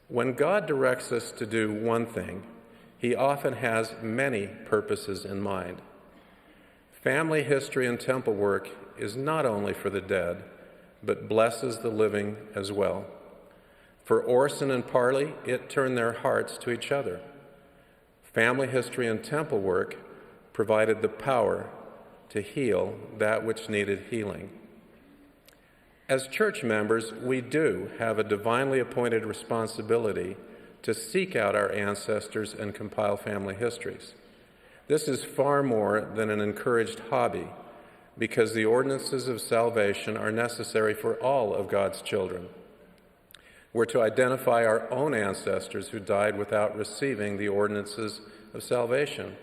When God directs us to do one thing, he often has many purposes in mind. Family history and temple work is not only for the dead, but blesses the living as well. For Orson and Parley, it turned their hearts to each other. Family history and temple work provided the power to heal that which needed healing. As church members, we do have a divinely appointed responsibility to seek out our ancestors and compile family histories. This is far more than an encouraged hobby, because the ordinances of salvation are necessary for all of God's children. We're to identify our own ancestors who died without receiving the ordinances of salvation.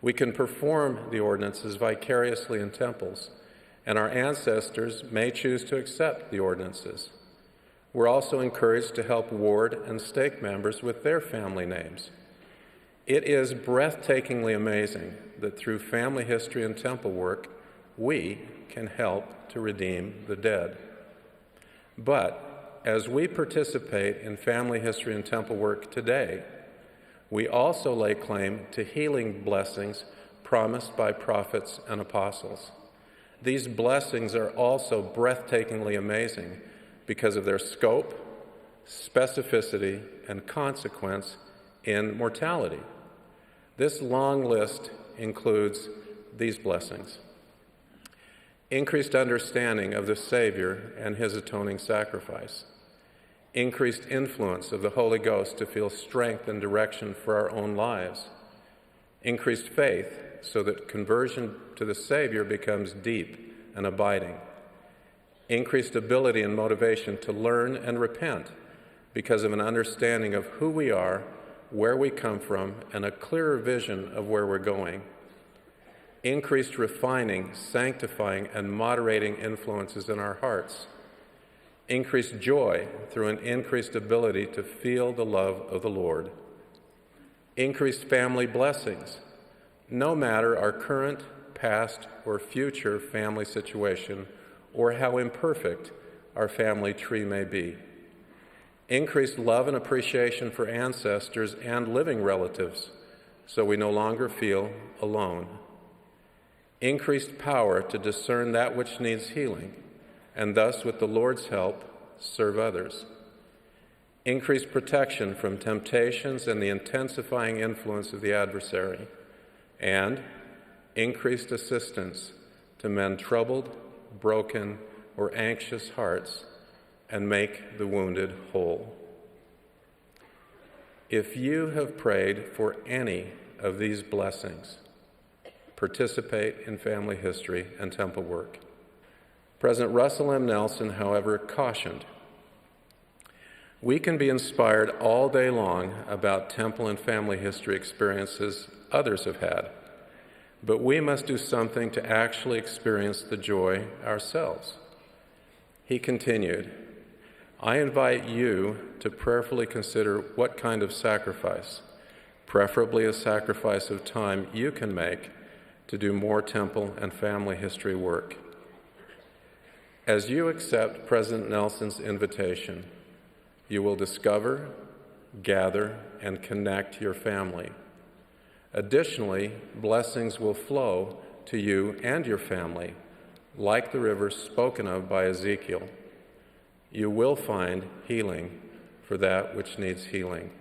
We can perform the ordinances vicariously in temples, and our ancestors may choose to accept the ordinances. We're also encouraged to help ward and stake members with their family names. It is breathtakingly amazing that through family history and temple work, we can help to redeem the dead. But as we participate in family history and temple work today, we also lay claim to healing blessings promised by prophets and apostles. These blessings are also breathtakingly amazing because of their scope, specificity, and consequence in mortality. This long list includes these blessings: increased understanding of the Savior and his atoning sacrifice, increased influence of the Holy Ghost to feel strength and direction for our own lives, increased faith so that conversion to the Savior becomes deep and abiding, increased ability and motivation to learn and repent because of an understanding of who we are, where we come from, and a clearer vision of where we're going, increased refining, sanctifying, and moderating influences in our hearts, increased joy through an increased ability to feel the love of the Lord, increased family blessings, no matter our current, past, or future family situation, or how imperfect our family tree may be, increased love and appreciation for ancestors and living relatives, so we no longer feel alone, increased power to discern that which needs healing, and thus, with the Lord's help, serve others, increased protection from temptations and the intensifying influence of the adversary, and increased assistance to mend troubled, broken, or anxious hearts and make the wounded whole. If you have prayed for any of these blessings, participate in family history and temple work. President Russell M. Nelson, however, cautioned, "We can be inspired all day long about temple and family history experiences others have had, but we must do something to actually experience the joy ourselves." He continued, "I invite you to prayerfully consider what kind of sacrifice, preferably a sacrifice of time, you can make to do more temple and family history work. As you accept President Nelson's invitation, you will discover, gather, and connect your family. Additionally, blessings will flow to you and your family, like the rivers spoken of by Ezekiel. You will find healing for that which needs healing."